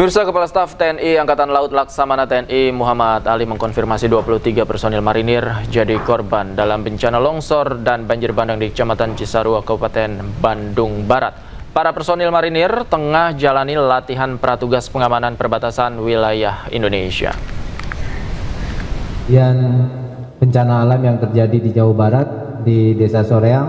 Pemirsa, Kepala Staf TNI Angkatan Laut Laksamana TNI Muhammad Ali mengkonfirmasi 23 personil marinir jadi korban dalam bencana longsor dan banjir bandang di Kecamatan Cisarua, Kabupaten Bandung Barat. Para personil marinir tengah jalani latihan pratugas pengamanan perbatasan wilayah Indonesia. Dan bencana alam yang terjadi di Jawa Barat, di Desa Soreang,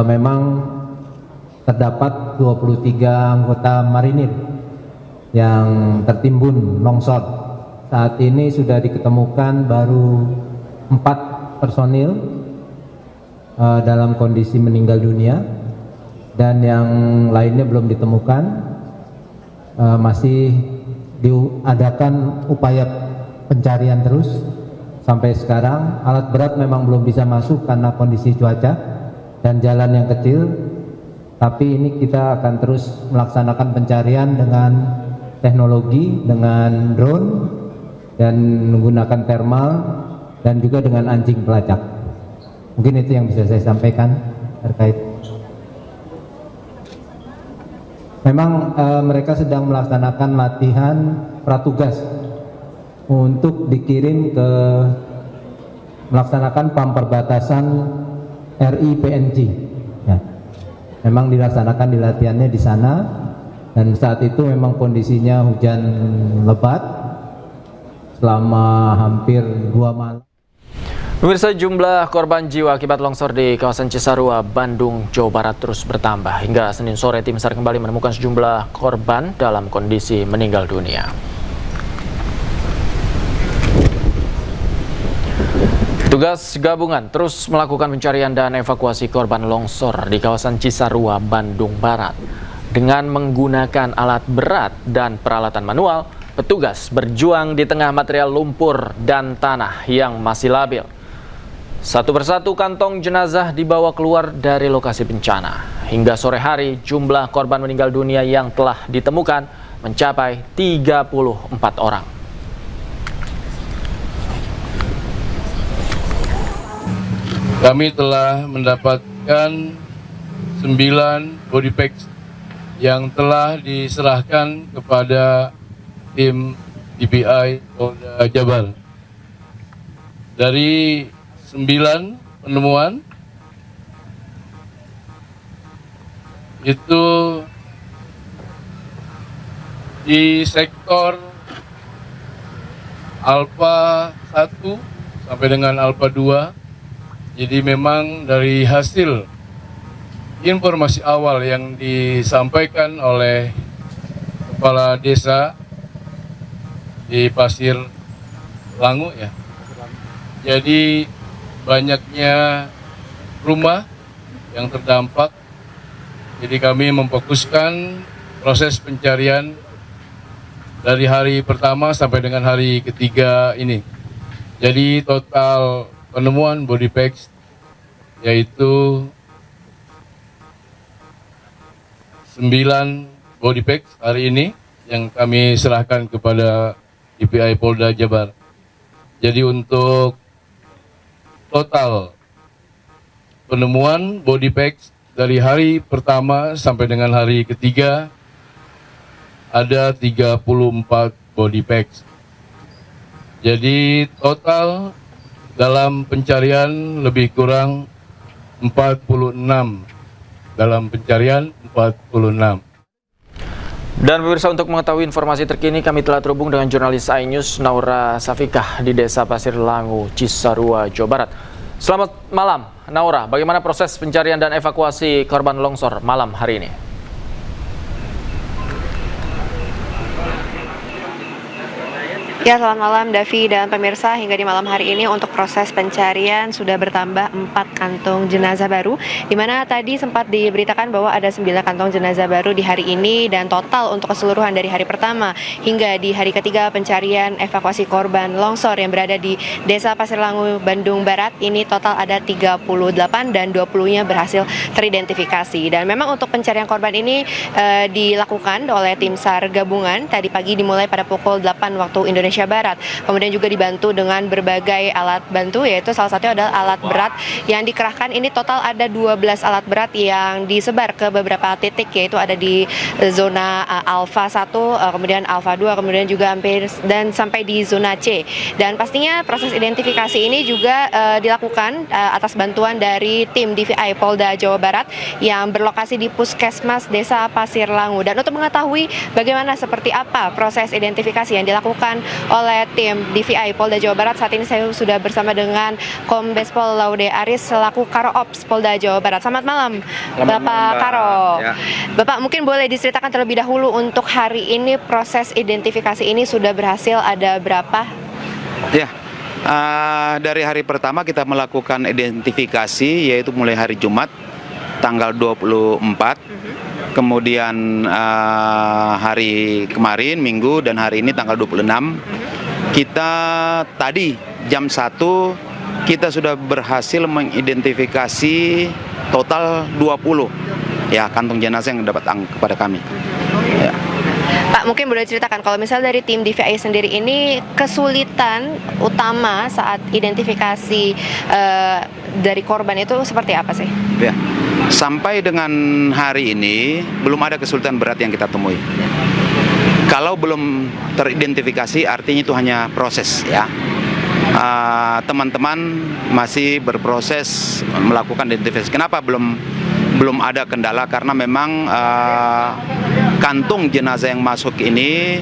memang terdapat 23 anggota marinir yang tertimbun longsor. Saat ini sudah diketemukan baru 4 personil dalam kondisi meninggal dunia, dan yang lainnya belum ditemukan. Masih diadakan upaya pencarian terus sampai sekarang. Alat berat memang belum bisa masuk karena kondisi cuaca dan jalan yang kecil, tapi ini kita akan terus melaksanakan pencarian dengan teknologi, dengan drone, dan menggunakan thermal, dan juga dengan anjing pelacak. Mungkin itu yang bisa saya sampaikan terkait. Memang mereka sedang melaksanakan latihan pratugas untuk dikirim ke melaksanakan PAM perbatasan RI PNG. Ya. Memang dilaksanakan di latihannya di sana. Dan saat itu memang kondisinya hujan lebat selama hampir 2 malam. Pemirsa, jumlah korban jiwa akibat longsor di kawasan Cisarua, Bandung, Jawa Barat terus bertambah. Hingga Senin sore, tim SAR kembali menemukan sejumlah korban dalam kondisi meninggal dunia. Tugas gabungan terus melakukan pencarian dan evakuasi korban longsor di kawasan Cisarua, Bandung Barat. Dengan menggunakan alat berat dan peralatan manual, petugas berjuang di tengah material lumpur dan tanah yang masih labil. Satu persatu kantong jenazah dibawa keluar dari lokasi bencana. Hingga sore hari, jumlah korban meninggal dunia yang telah ditemukan mencapai 34 orang. Kami telah mendapatkan 9 body packs yang telah diserahkan kepada tim DPI Polda Jabar. Dari 9 penemuan itu di sektor Alpha 1 sampai dengan Alpha 2. Jadi memang dari hasil informasi awal yang disampaikan oleh kepala desa di Pasir Langu, ya. Jadi banyaknya rumah yang terdampak. Jadi kami memfokuskan proses pencarian dari hari pertama sampai dengan hari ketiga ini. Jadi total penemuan body packs yaitu 9 body packs hari ini yang kami serahkan kepada DPI Polda Jabar. Jadi untuk total penemuan body packs dari hari pertama sampai dengan hari ketiga ada 34 body packs. Jadi total dalam pencarian lebih kurang 46. Dalam pencarian 46. Dan pemirsa, untuk mengetahui informasi terkini kami telah terhubung dengan jurnalis iNews Naura Safikah di Desa Pasir Langu, Cisarua, Jawa Barat. Selamat malam, Naura. Bagaimana proses pencarian dan evakuasi korban longsor malam hari ini? Ya, selamat malam Davi dan pemirsa. Hingga di malam hari ini untuk proses pencarian sudah bertambah 4 kantong jenazah baru, di mana tadi sempat diberitakan bahwa ada 9 kantong jenazah baru di hari ini, dan total untuk keseluruhan dari hari pertama hingga di hari ketiga pencarian evakuasi korban longsor yang berada di Desa Pasir Langu, Bandung Barat ini total ada 38 dan 20-nya berhasil teridentifikasi. Dan memang untuk pencarian korban ini dilakukan oleh tim SAR gabungan tadi pagi dimulai pada pukul 8 waktu Indonesia Indonesia Barat. Kemudian juga dibantu dengan berbagai alat bantu, yaitu salah satunya adalah alat berat yang dikerahkan. Ini total ada 12 alat berat yang disebar ke beberapa titik, yaitu ada di zona Alfa 1, kemudian Alfa 2, kemudian juga hampir dan sampai di zona C. Dan pastinya proses identifikasi ini juga dilakukan atas bantuan dari tim DVI Polda Jawa Barat yang berlokasi di Puskesmas Desa Pasir Langu. Dan untuk mengetahui bagaimana seperti apa proses identifikasi yang dilakukan oleh tim DVI Polda Jawa Barat, saat ini saya sudah bersama dengan Kombes Pol Laude Aris selaku Karo Ops Polda Jawa Barat. Selamat malam, Bapak Karo. Ya. Bapak, mungkin boleh diceritakan terlebih dahulu untuk hari ini proses identifikasi ini sudah berhasil ada berapa? Ya. Dari hari pertama kita melakukan identifikasi, yaitu mulai hari Jumat tanggal 24, kemudian hari kemarin Minggu, dan hari ini tanggal 26. Kita tadi jam 1 kita sudah berhasil mengidentifikasi total 20 ya kantung jenazah yang dapat kepada kami. Ya. Pak, mungkin boleh ceritakan kalau misalnya dari tim DVI sendiri ini kesulitan utama saat identifikasi dari korban itu seperti apa sih? Ya, sampai dengan hari ini belum ada kesulitan berat yang kita temui. Kalau belum teridentifikasi artinya itu hanya proses ya. Teman-teman masih berproses melakukan identifikasi. Kenapa belum ada kendala? Karena memang kantung jenazah yang masuk ini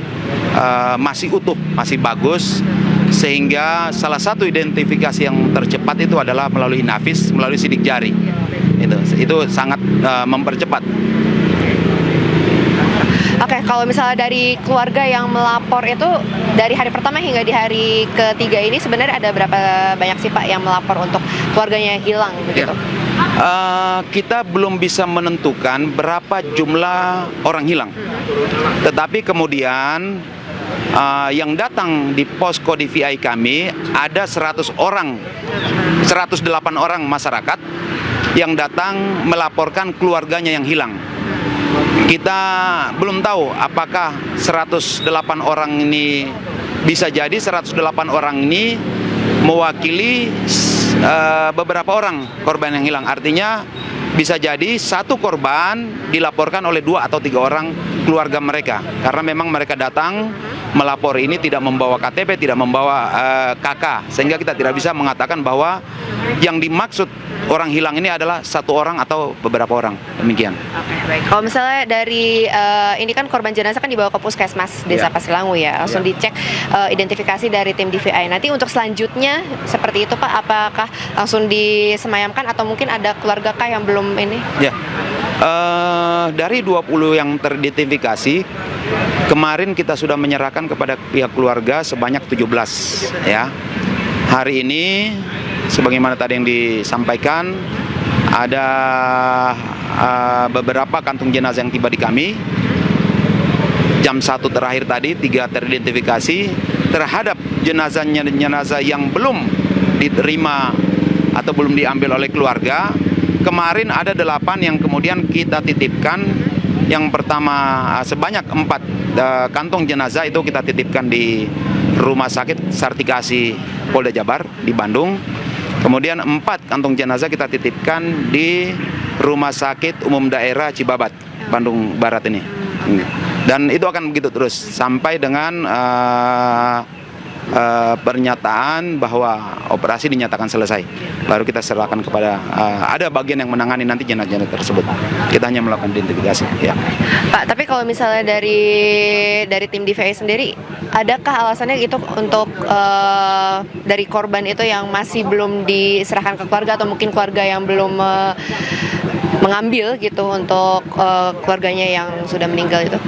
masih utuh, masih bagus, sehingga salah satu identifikasi yang tercepat itu adalah melalui nafis, melalui sidik jari. Itu sangat mempercepat. Oke, kalau misalnya dari keluarga yang melapor itu dari hari pertama hingga di hari ketiga ini sebenarnya ada berapa banyak sih Pak yang melapor untuk keluarganya yang hilang begitu? Kita belum bisa menentukan berapa jumlah orang hilang. Tetapi kemudian yang datang di posko DVI kami ada 108 orang masyarakat yang datang melaporkan keluarganya yang hilang. Kita belum tahu apakah 108 orang ini bisa jadi 108 orang ini mewakili beberapa orang korban yang hilang. Artinya bisa jadi satu korban dilaporkan oleh 2 atau 3 orang keluarga mereka. Karena memang mereka datang melapor ini tidak membawa KTP, tidak membawa KK. Sehingga kita tidak bisa mengatakan bahwa yang dimaksud orang hilang ini adalah satu orang atau beberapa orang. Demikian. Oke, baik. Kalau misalnya dari ini kan korban jenazah kan dibawa ke Puskesmas Desa Pasir Langu ya, langsung dicek identifikasi dari tim DVI. Nanti untuk selanjutnya seperti itu Pak, apakah langsung disemayamkan atau mungkin ada keluarga kah yang belum ini? Ya. Dari 20 yang teridentifikasi, kemarin kita sudah menyerahkan kepada pihak keluarga sebanyak 17 ya. Hari ini sebagaimana tadi yang disampaikan, ada beberapa kantung jenazah yang tiba di kami. Jam 1 terakhir tadi 3 teridentifikasi. Terhadap jenazah yang belum diterima atau belum diambil oleh keluarga, kemarin ada 8 yang kemudian kita titipkan. Yang pertama sebanyak 4 kantong jenazah itu kita titipkan di Rumah Sakit Sartikasi Polda Jabar di Bandung. Kemudian 4 kantong jenazah kita titipkan di Rumah Sakit Umum Daerah Cibabat, Bandung Barat ini. Dan itu akan begitu terus sampai dengan pernyataan bahwa operasi dinyatakan selesai. Baru kita serahkan kepada ada bagian yang menangani nanti jenazah tersebut. Kita hanya melakukan identifikasi. Ya. Pak, tapi kalau misalnya dari tim DVI sendiri, adakah alasannya itu untuk dari korban itu yang masih belum diserahkan ke keluarga atau mungkin keluarga yang belum mengambil gitu untuk keluarganya yang sudah meninggal itu?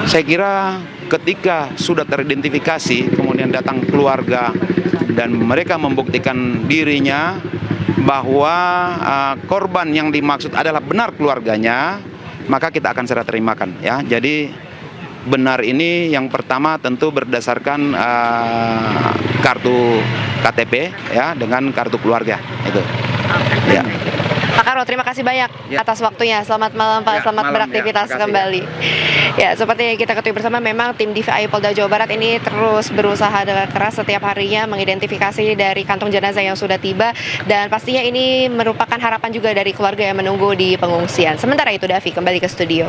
Saya kira ketika sudah teridentifikasi, kemudian datang keluarga dan mereka membuktikan dirinya bahwa korban yang dimaksud adalah benar keluarganya, maka kita akan serah terimakan ya. Jadi benar ini yang pertama tentu berdasarkan kartu KTP ya dengan kartu keluarga itu. Ya. Pak Karo, terima kasih banyak atas waktunya. Selamat malam Pak, selamat malam, beraktivitas makasih, kembali. Ya, seperti yang kita ketahui bersama, memang tim DVI Polda Jawa Barat ini terus berusaha dengan keras setiap harinya mengidentifikasi dari kantong jenazah yang sudah tiba, dan pastinya ini merupakan harapan juga dari keluarga yang menunggu di pengungsian. Sementara itu, Davi, kembali ke studio.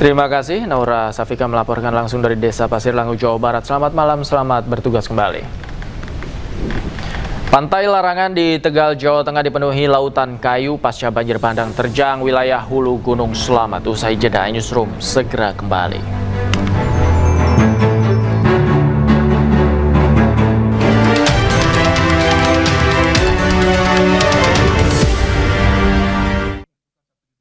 Terima kasih, Naura Safika melaporkan langsung dari Desa Pasir Langu, Jawa Barat. Selamat malam, selamat bertugas kembali. Pantai Larangan di Tegal, Jawa Tengah dipenuhi lautan kayu pasca banjir bandang terjang wilayah hulu Gunung Slamet. Usai jeda, Newsroom segera kembali.